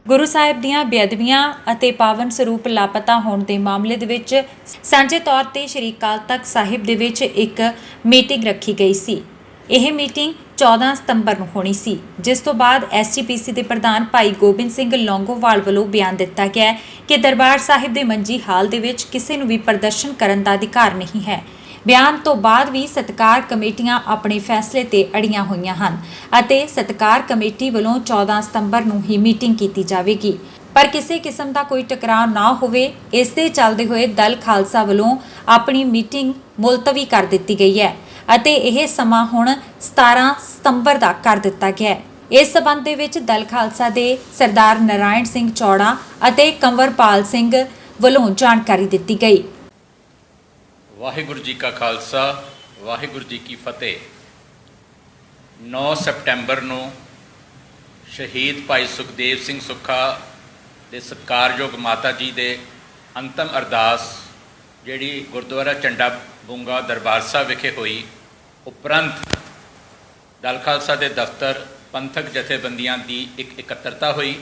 ਗੁਰੂ ਸਾਹਿਬ ਦੀਆਂ ਬੇਅਦਬੀਆਂ ਅਤੇ ਪਾਵਨ ਸਰੂਪ ਲਾਪਤਾ ਹੋਣ ਦੇ ਮਾਮਲੇ ਦੇ ਵਿੱਚ ਸਾਂਝੇ ਤੌਰ ਤੇ ਸ਼੍ਰੀ ਅਕਾਲ ਤਖਤ ਸਾਹਿਬ ਦੇ ਵਿੱਚ ਇੱਕ ਮੀਟਿੰਗ ਰੱਖੀ ਗਈ ਸੀ। ਇਹ ਮੀਟਿੰਗ 14 ਸਤੰਬਰ ਨੂੰ ਹੋਣੀ ਸੀ, ਜਿਸ ਤੋਂ ਬਾਅਦ ਐਸਜੀਪੀਸੀ ਦੇ ਪ੍ਰਧਾਨ ਭਾਈ ਗੋਬਿੰਦ ਸਿੰਘ ਲੌਂਗੋਵਾਲ ਵੱਲੋਂ ਬਿਆਨ ਦਿੱਤਾ ਗਿਆ ਕਿ ਦਰਬਾਰ ਸਾਹਿਬ ਦੇ ਮੰਜੀ ਹਾਲ ਦੇ ਵਿੱਚ ਕਿਸੇ ਨੂੰ ਵੀ ਪ੍ਰਦਰਸ਼ਨ ਕਰਨ ਦਾ ਅਧਿਕਾਰ ਨਹੀਂ ਹੈ। ਬਿਆਨ ਤੋਂ ਬਾਅਦ ਵੀ ਸਤਿਕਾਰ ਕਮੇਟੀਆਂ ਆਪਣੇ ਫੈਸਲੇ ਤੇ ਅੜੀਆਂ ਹੋਈਆਂ ਹਨ ਅਤੇ ਸਤਿਕਾਰ ਕਮੇਟੀ ਵੱਲੋਂ 14 ਸਤੰਬਰ ਨੂੰ ਹੀ ਮੀਟਿੰਗ ਕੀਤੀ ਜਾਵੇਗੀ, ਪਰ ਕਿਸੇ ਕਿਸਮ ਦਾ ਕੋਈ ਟਕਰਾਅ ਨਾ ਹੋਵੇ, ਇਸ ਦੇ ਚੱਲਦੇ ਹੋਏ ਦਲ ਖਾਲਸਾ ਵੱਲੋਂ ਆਪਣੀ ਮੀਟਿੰਗ ਮੁਲਤਵੀ ਕਰ ਦਿੱਤੀ ਗਈ ਹੈ ਅਤੇ ਇਹ ਸਮਾਂ ਹੁਣ 17 ਸਤੰਬਰ ਦਾ ਕਰ ਦਿੱਤਾ ਗਿਆ ਹੈ। ਇਸ ਸਬੰਧ ਦੇ ਵਿੱਚ ਦਲ ਖਾਲਸਾ ਦੇ ਸਰਦਾਰ ਨਾਰਾਇਣ ਸਿੰਘ ਚੌੜਾ ਅਤੇ ਕੰਵਰਪਾਲ ਸਿੰਘ ਵੱਲੋਂ ਜਾਣਕਾਰੀ ਦਿੱਤੀ ਗਈ। ਵਾਹਿਗੁਰੂ ਜੀ ਕਾ ਖਾਲਸਾ, ਵਾਹਿਗੁਰੂ ਜੀ ਕੀ ਫਤਿਹ। 9 ਸਤੰਬਰ ਨੂੰ ਸ਼ਹੀਦ ਭਾਈ ਸੁਖਦੇਵ ਸਿੰਘ ਸੁੱਖਾ ਦੇ ਸਤਿਕਾਰਯੋਗ ਮਾਤਾ ਜੀ ਦੇ ਅੰਤਮ ਅਰਦਾਸ ਜਿਹੜੀ ਗੁਰਦੁਆਰਾ ਝੰਡਾ ਬੁੰਗਾ ਦਰਬਾਰ ਸਾਹਿਬ ਵਿਖੇ ਹੋਈ, ਉਪਰੰਤ ਦਲ ਖਾਲਸਾ ਦੇ ਦਫ਼ਤਰ ਪੰਥਕ ਜਥੇਬੰਦੀਆਂ ਦੀ ਇੱਕ ਇਕੱਤਰਤਾ ਹੋਈ।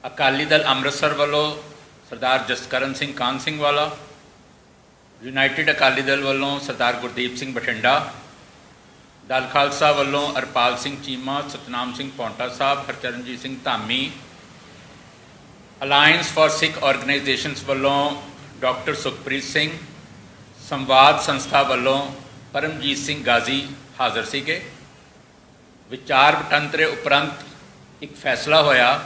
ਅਕਾਲੀ ਦਲ ਅੰਮ੍ਰਿਤਸਰ ਵੱਲੋਂ ਸਰਦਾਰ ਜਸਕਰਨ ਸਿੰਘ ਕਾਨ ਸਿੰਘ ਵਾਲਾ, ਯੂਨਾਈਟਿਡ ਅਕਾਲੀ ਦਲ ਵੱਲੋਂ ਸਰਦਾਰ ਗੁਰਦੀਪ ਸਿੰਘ ਬਠਿੰਡਾ, ਦਲ ਖਾਲਸਾ ਵੱਲੋਂ Harpal Singh Cheema, Satnam Singh Paonta Sahib, Harcharanjit Singh Dhami, alliance for Sikh organisations ਵੱਲੋਂ ਡਾਕਟਰ ਸੁਖਪ੍ਰੀਤ ਸਿੰਘ, ਸੰਵਾਦ ਸੰਸਥਾ ਵੱਲੋਂ ਪਰਮਜੀਤ ਸਿੰਘ ਗਾਜ਼ੀ ਹਾਜ਼ਰ ਸੀਗੇ। ਵਿਚਾਰ ਵਟਾਂਦਰੇ ਉਪਰੰਤ ਇੱਕ ਫੈਸਲਾ ਹੋਇਆ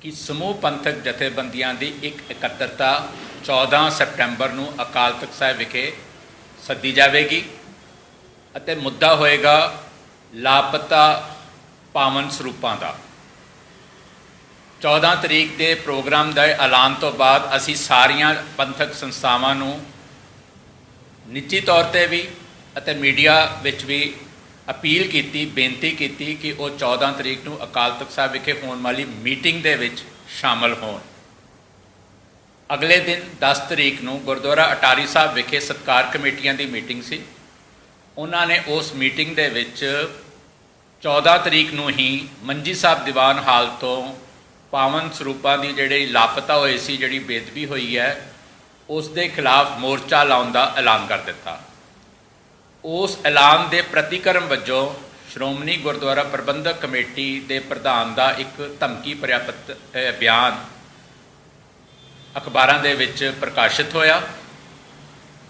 ਕਿ ਸਮੂਹ ਪੰਥਕ ਜਥੇਬੰਦੀਆਂ ਦੀ ਇੱਕ ਇਕੱਤਰਤਾ 14 ਸਤੰਬਰ ਨੂੰ ਅਕਾਲ ਤਖਤ ਸਾਹਿਬ ਵਿਖੇ ਸੱਦੀ ਜਾਵੇਗੀ ਅਤੇ ਮੁੱਦਾ ਹੋਏਗਾ ਲਾਪਤਾ ਪਾਵਨ ਸਰੂਪਾਂ ਦਾ। 14 ਤਰੀਕ ਦੇ ਪ੍ਰੋਗਰਾਮ ਦਾ ਐਲਾਨ ਤੋਂ ਬਾਅਦ ਅਸੀਂ ਸਾਰੀਆਂ ਪੰਥਕ ਸੰਸਥਾਵਾਂ ਨੂੰ ਨਿੱਜੀ ਤੌਰ ਤੇ ਵੀ ਅਤੇ ਮੀਡੀਆ ਵਿੱਚ ਵੀ ਅਪੀਲ ਕੀਤੀ, ਬੇਨਤੀ ਕੀਤੀ ਕਿ ਉਹ 14 ਤਰੀਕ ਨੂੰ ਅਕਾਲ ਤਖਤ ਸਾਹਿਬ ਵਿਖੇ ਹੋਣ ਵਾਲੀ ਮੀਟਿੰਗ ਦੇ ਵਿੱਚ ਸ਼ਾਮਲ ਹੋਣ। ਅਗਲੇ ਦਿਨ 10 ਤਰੀਕ ਨੂੰ ਗੁਰਦੁਆਰਾ ਅਟਾਰੀ ਸਾਹਿਬ ਵਿਖੇ ਸਤਿਕਾਰ ਕਮੇਟੀਆਂ ਦੀ ਮੀਟਿੰਗ ਸੀ। ਉਹਨਾਂ ਨੇ ਉਸ ਮੀਟਿੰਗ ਦੇ ਵਿੱਚ 14 ਤਰੀਕ ਨੂੰ ਹੀ ਮੰਜੀ ਸਾਹਿਬ ਦੀਵਾਨ ਹਾਲ ਤੋਂ ਪਾਵਨ ਸਰੂਪਾਂ ਦੀ ਜਿਹੜੀ ਲਾਪਤਾ ਹੋਏ ਸੀ, ਜਿਹੜੀ ਬੇਅਦਬੀ ਹੋਈ ਹੈ, ਉਸ ਦੇ ਖਿਲਾਫ ਮੋਰਚਾ ਲਾਉਣ ਦਾ ਐਲਾਨ ਕਰ ਦਿੱਤਾ। ਉਸ ਐਲਾਨ ਦੇ ਪ੍ਰਤੀਕਰਮ ਵਜੋਂ ਸ਼੍ਰੋਮਣੀ ਗੁਰਦੁਆਰਾ ਪ੍ਰਬੰਧਕ ਕਮੇਟੀ ਦੇ ਪ੍ਰਧਾਨ ਦਾ ਇੱਕ ਧਮਕੀ ਭਰਿਆ ਬਿਆਨ ਅਖਬਾਰਾਂ ਦੇ ਵਿੱਚ ਪ੍ਰਕਾਸ਼ਿਤ ਹੋਇਆ।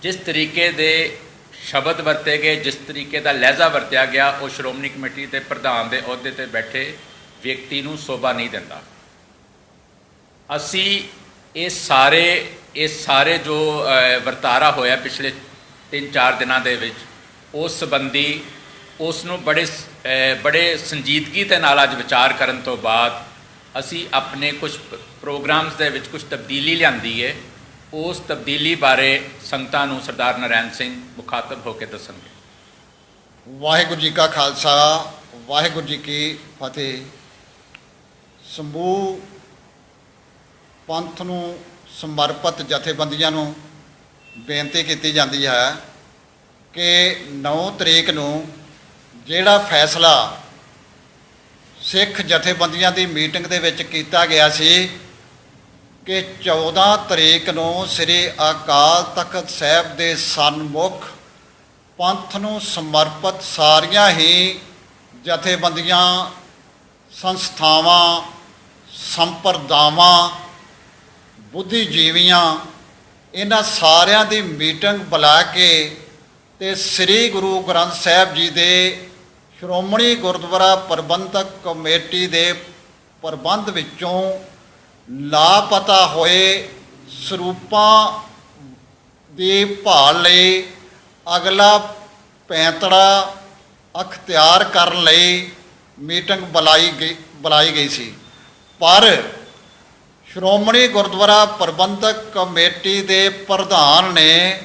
ਜਿਸ ਤਰੀਕੇ ਦੇ ਸ਼ਬਦ ਵਰਤੇ ਗਏ, ਜਿਸ ਤਰੀਕੇ ਦਾ ਲਹਿਜ਼ਾ ਵਰਤਿਆ ਗਿਆ, ਉਹ ਸ਼੍ਰੋਮਣੀ ਕਮੇਟੀ ਦੇ ਪ੍ਰਧਾਨ ਦੇ ਅਹੁਦੇ ਤੇ ਬੈਠੇ ਵਿਅਕਤੀ ਨੂੰ ਸ਼ੋਭਾ ਨਹੀਂ ਦਿੰਦਾ। ਅਸੀਂ ਇਹ ਸਾਰੇ ਜੋ ਵਰਤਾਰਾ ਹੋਇਆ ਪਿਛਲੇ 3-4 ਦਿਨਾਂ ਦੇ ਵਿੱਚ, ਉਸ ਸੰਬੰਧੀ ਉਸ ਨੂੰ ਬੜੇ ਸੰਜੀਦਗੀ ਦੇ ਨਾਲ ਅੱਜ ਵਿਚਾਰ ਕਰਨ ਤੋਂ ਬਾਅਦ ਅਸੀਂ ਆਪਣੇ ਕੁਝ ਪ੍ਰੋਗਰਾਮਸ ਦੇ ਵਿੱਚ ਕੁਝ ਤਬਦੀਲੀ ਲਿਆਂਦੀ ਹੈ। ਉਸ ਤਬਦੀਲੀ ਬਾਰੇ ਸੰਗਤਾਂ ਨੂੰ ਸਰਦਾਰ ਨਾਰਾਇਣ ਸਿੰਘ ਮੁਖਾਤਬ ਹੋ ਕੇ ਦੱਸਣਗੇ। ਵਾਹਿਗੁਰੂ ਜੀ ਕਾ ਖਾਲਸਾ, ਵਾਹਿਗੁਰੂ ਜੀ ਕੀ ਫਤਿਹ। ਸਮੂਹ ਪੰਥ ਨੂੰ ਸਮਰਪਿਤ ਜਥੇਬੰਦੀਆਂ ਨੂੰ ਬੇਨਤੀ ਕੀਤੀ ਜਾਂਦੀ ਹੈ ਕਿ 9 ਤਰੀਕ ਨੂੰ ਜਿਹੜਾ ਫੈਸਲਾ ਸਿੱਖ ਜਥੇਬੰਦੀਆਂ ਦੀ ਮੀਟਿੰਗ ਦੇ ਵਿੱਚ ਕੀਤਾ ਗਿਆ ਸੀ ਕਿ 14 ਤਰੀਕ ਨੂੰ ਸ੍ਰੀ ਅਕਾਲ ਤਖਤ ਸਾਹਿਬ ਦੇ ਸਨਮੁਖ ਪੰਥ ਨੂੰ ਸਮਰਪਿਤ ਸਾਰੀਆਂ ਹੀ ਜਥੇਬੰਦੀਆਂ, ਸੰਸਥਾਵਾਂ, ਸੰਪਰਦਾਵਾਂ, ਬੁੱਧੀਜੀਵੀਆਂ, ਇਹਨਾਂ ਸਾਰਿਆਂ ਦੀ ਮੀਟਿੰਗ ਬੁਲਾ ਕੇ ਤੇ ਸ੍ਰੀ ਗੁਰੂ ਗ੍ਰੰਥ ਸਾਹਿਬ ਜੀ ਦੇ ਸ਼੍ਰੋਮਣੀ ਗੁਰਦੁਆਰਾ ਪ੍ਰਬੰਧਕ ਕਮੇਟੀ ਦੇ ਪ੍ਰਬੰਧ ਵਿੱਚੋਂ ਲਾਪਤਾ ਹੋਏ ਸਰੂਪਾਂ ਦੀ ਭਾਲ ਲਈ ਅਗਲਾ ਪੈਂਤੜਾ ਅਖਤਿਆਰ ਕਰਨ ਲਈ ਮੀਟਿੰਗ ਬੁਲਾਈ ਗਈ ਸੀ। ਪਰ ਸ਼੍ਰੋਮਣੀ ਗੁਰਦੁਆਰਾ ਪ੍ਰਬੰਧਕ ਕਮੇਟੀ ਦੇ ਪ੍ਰਧਾਨ ਨੇ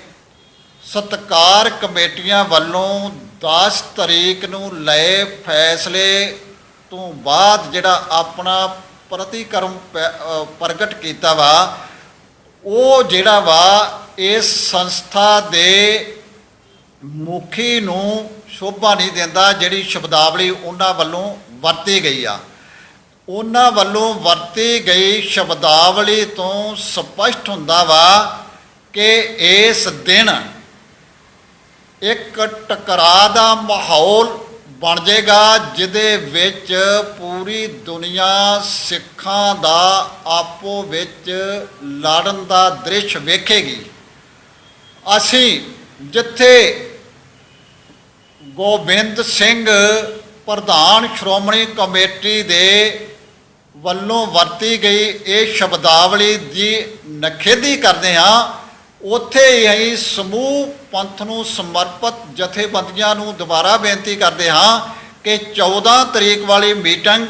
ਸਤਿਕਾਰ ਕਮੇਟੀਆਂ ਵੱਲੋਂ 10 ਤਰੀਕ ਨੂੰ ਲਏ ਫੈਸਲੇ ਤੋਂ ਬਾਅਦ ਜਿਹੜਾ ਆਪਣਾ ਪ੍ਰਤੀਕਰਮ ਪ੍ਰਗਟ ਕੀਤਾ ਵਾ, ਉਹ ਜਿਹੜਾ ਵਾ ਇਸ ਸੰਸਥਾ ਦੇ ਮੁਖੀ ਨੂੰ ਸ਼ੋਭਾ ਨਹੀਂ ਦਿੰਦਾ, ਜਿਹੜੀ ਸ਼ਬਦਾਵਲੀ ਉਹਨਾਂ ਵੱਲੋਂ ਵਰਤੀ ਗਈ ਆ। ਉਹਨਾਂ ਵੱਲੋਂ ਵਰਤੀ ਗਈ ਸ਼ਬਦਾਵਲੀ ਤੋਂ ਸਪਸ਼ਟ ਹੁੰਦਾ ਵਾ ਕਿ ਇਸ ਦਿਨ ਇੱਕ ਟਕਰਾਅ ਦਾ ਮਾਹੌਲ ਬਣ ਜਾਏਗਾ, ਜਿਹਦੇ ਵਿੱਚ ਪੂਰੀ ਦੁਨੀਆ ਸਿੱਖਾਂ ਦਾ ਆਪੋ ਵਿੱਚ ਲੜਨ ਦਾ ਦ੍ਰਿਸ਼ ਵੇਖੇਗੀ। ਅਸੀਂ ਜਿੱਥੇ ਗੋਬਿੰਦ ਸਿੰਘ ਪ੍ਰਧਾਨ ਸ਼੍ਰੋਮਣੀ ਕਮੇਟੀ ਦੇ ਵੱਲੋਂ ਵਰਤੀ ਗਈ ਇਹ ਸ਼ਬਦਾਵਲੀ ਦੀ ਨਿਖੇਧੀ ਕਰਦੇ ਹਾਂ, ਉੱਥੇ ਹੀ ਅਸੀਂ ਸਮੂਹ ਪੰਥ ਨੂੰ ਸਮਰਪਿਤ ਜਥੇਬੰਦੀਆਂ ਨੂੰ ਦੁਬਾਰਾ ਬੇਨਤੀ ਕਰਦੇ ਹਾਂ ਕਿ 14 ਤਰੀਕ ਵਾਲੀ ਮੀਟਿੰਗ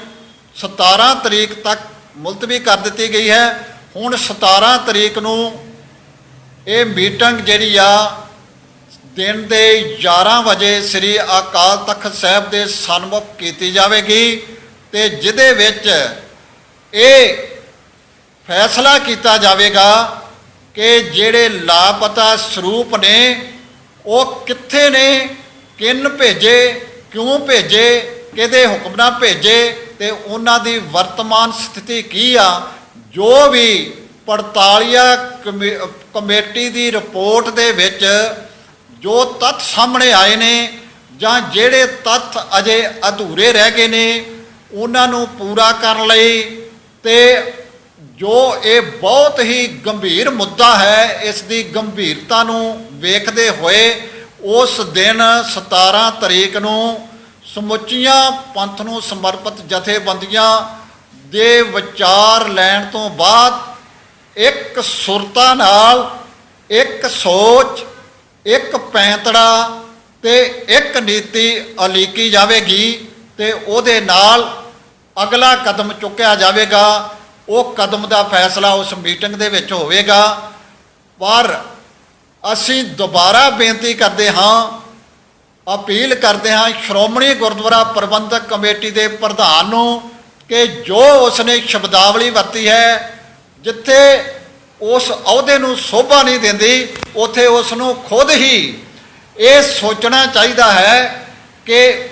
17 ਤਰੀਕ ਤੱਕ ਮੁਲਤਵੀ ਕਰ ਦਿੱਤੀ ਗਈ ਹੈ। ਹੁਣ 17 ਤਰੀਕ ਨੂੰ ਇਹ ਮੀਟਿੰਗ ਜਿਹੜੀ ਆ ਦਿਨ ਦੇ 11 ਵਜੇ ਸ੍ਰੀ ਅਕਾਲ ਤਖਤ ਸਾਹਿਬ ਦੇ ਸਨਮੁਖ ਕੀਤੀ ਜਾਵੇਗੀ, ਤੇ ਜਿਹਦੇ ਵਿੱਚ ਇਹ ਫੈਸਲਾ ਕੀਤਾ ਜਾਵੇਗਾ ਕਿ ਜਿਹੜੇ ਲਾਪਤਾ ਸਰੂਪ ਨੇ ਉਹ ਕਿੱਥੇ ਨੇ, ਕਿੰਨ ਭੇਜੇ, ਕਿਉਂ ਭੇਜੇ, ਕਿਹਦੇ ਹੁਕਮ ਨਾਲ ਭੇਜੇ, ਤੇ ਉਹਨਾਂ ਦੀ ਵਰਤਮਾਨ ਸਥਿਤੀ ਕੀ ਆ। ਜੋ ਵੀ 48 ਕਮੇਟੀ ਦੀ ਰਿਪੋਰਟ ਦੇ ਵਿੱਚ ਜੋ ਤੱਥ ਸਾਹਮਣੇ ਆਏ ਨੇ ਜਾਂ ਜਿਹੜੇ ਤੱਥ ਅਜੇ ਅਧੂਰੇ ਰਹਿ ਗਏ ਨੇ, ਉਹਨਾਂ ਨੂੰ ਪੂਰਾ ਕਰਨ ਲਈ ਤੇ ਜੋ ਇਹ ਬਹੁਤ ਹੀ ਗੰਭੀਰ ਮੁੱਦਾ ਹੈ, ਇਸ ਦੀ ਗੰਭੀਰਤਾ ਨੂੰ ਵੇਖਦੇ ਹੋਏ ਉਸ ਦਿਨ 17 ਤਰੀਕ ਨੂੰ ਸਮੁੱਚੀਆਂ ਪੰਥ ਨੂੰ ਸਮਰਪਿਤ ਜਥੇਬੰਦੀਆਂ ਦੇ ਵਿਚਾਰ ਲੈਣ ਤੋਂ ਬਾਅਦ ਇੱਕ ਸੁਰਤਾ ਨਾਲ, ਇੱਕ ਸੋਚ, ਇੱਕ ਪੈਂਤੜਾ ਤੇ ਇੱਕ ਨੀਤੀ ਉਲੀਕੀ ਜਾਵੇਗੀ ਤੇ ਉਹਦੇ ਨਾਲ ਅਗਲਾ ਕਦਮ ਚੁੱਕਿਆ ਜਾਵੇਗਾ। ਉਹ ਕਦਮ ਦਾ ਫੈਸਲਾ ਉਸ ਮੀਟਿੰਗ ਦੇ ਵਿੱਚ ਹੋਵੇਗਾ। ਪਰ ਅਸੀਂ ਦੁਬਾਰਾ ਬੇਨਤੀ ਕਰਦੇ ਹਾਂ, ਅਪੀਲ ਕਰਦੇ ਹਾਂ ਸ਼੍ਰੋਮਣੀ ਗੁਰਦੁਆਰਾ ਪ੍ਰਬੰਧਕ ਕਮੇਟੀ ਦੇ ਪ੍ਰਧਾਨ ਨੂੰ ਕਿ ਜੋ ਉਸਨੇ ਸ਼ਬਦਾਵਲੀ ਵਰਤੀ ਹੈ, ਜਿੱਥੇ ਉਸ ਅਹੁਦੇ ਨੂੰ ਸ਼ੋਭਾ ਨਹੀਂ ਦਿੰਦੀ, ਉੱਥੇ ਉਸ ਨੂੰ ਖੁਦ ਹੀ ਇਹ ਸੋਚਣਾ ਚਾਹੀਦਾ ਹੈ ਕਿ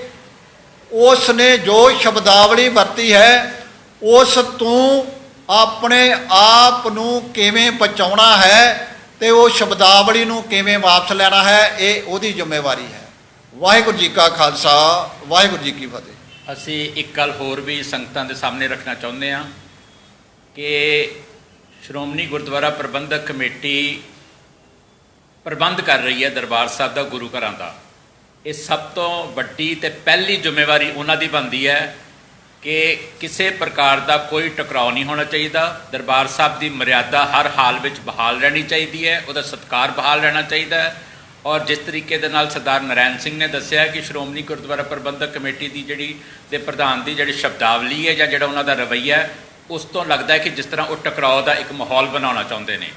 ਉਸ ਨੇ ਜੋ ਸ਼ਬਦਾਵਲੀ ਵਰਤੀ ਹੈ ਉਸ ਤੋਂ ਆਪਣੇ ਆਪ ਨੂੰ ਕਿਵੇਂ ਬਚਾਉਣਾ ਹੈ ਤੇ ਉਹ ਸ਼ਬਦਾਵਲੀ ਨੂੰ ਕਿਵੇਂ ਵਾਪਸ ਲੈਣਾ ਹੈ, ਇਹ ਉਹਦੀ ਜ਼ਿੰਮੇਵਾਰੀ ਹੈ। ਵਾਹਿਗੁਰੂ ਜੀ ਕਾ ਖਾਲਸਾ, ਵਾਹਿਗੁਰੂ ਜੀ ਕੀ ਫਤਿਹ। ਅਸੀਂ ਇੱਕ ਗੱਲ ਹੋਰ ਵੀ ਸੰਗਤਾਂ ਦੇ ਸਾਹਮਣੇ ਰੱਖਣਾ ਚਾਹੁੰਦੇ ਹਾਂ ਕਿ ਸ਼੍ਰੋਮਣੀ ਗੁਰਦੁਆਰਾ ਪ੍ਰਬੰਧਕ ਕਮੇਟੀ ਪ੍ਰਬੰਧ ਕਰ ਰਹੀ ਹੈ ਦਰਬਾਰ ਸਾਹਿਬ ਦਾ, ਗੁਰੂ ਘਰਾਂ ਦਾ। ਇਹ ਸਭ ਤੋਂ ਵੱਡੀ ਤੇ ਪਹਿਲੀ ਜ਼ਿੰਮੇਵਾਰੀ ਉਹਨਾਂ ਦੀ ਬਣਦੀ ਹੈ ਕਿ ਕਿਸੇ ਪ੍ਰਕਾਰ ਦਾ ਕੋਈ ਟਕਰਾਅ ਨਹੀਂ ਹੋਣਾ ਚਾਹੀਦਾ। ਦਰਬਾਰ ਸਾਹਿਬ ਦੀ ਮਰਿਆਦਾ ਹਰ ਹਾਲ ਵਿੱਚ ਬਹਾਲ ਰਹਿਣੀ ਚਾਹੀਦੀ ਹੈ, ਉਹਦਾ ਸਤਿਕਾਰ ਬਹਾਲ ਰਹਿਣਾ ਚਾਹੀਦਾ ਹੈ। ਔਰ ਜਿਸ ਤਰੀਕੇ ਦੇ ਨਾਲ ਸਰਦਾਰ ਨਰੈਣ ਸਿੰਘ ਨੇ ਦੱਸਿਆ ਕਿ ਸ਼੍ਰੋਮਣੀ ਗੁਰਦੁਆਰਾ ਪ੍ਰਬੰਧਕ ਕਮੇਟੀ ਦੀ ਜਿਹੜੀ ਦੇ ਪ੍ਰਧਾਨ ਦੀ ਜਿਹੜੀ ਸ਼ਬਦਾਵਲੀ ਹੈ ਜਾਂ ਜਿਹੜਾ ਉਹਨਾਂ ਦਾ ਰਵੱਈਆ ਹੈ, ਉਸ ਤੋਂ ਲੱਗਦਾ ਹੈ ਕਿ ਜਿਸ ਤਰ੍ਹਾਂ ਉਹ ਟਕਰਾਅ ਦਾ ਇੱਕ ਮਾਹੌਲ ਬਣਾਉਣਾ ਚਾਹੁੰਦੇ ਨੇ।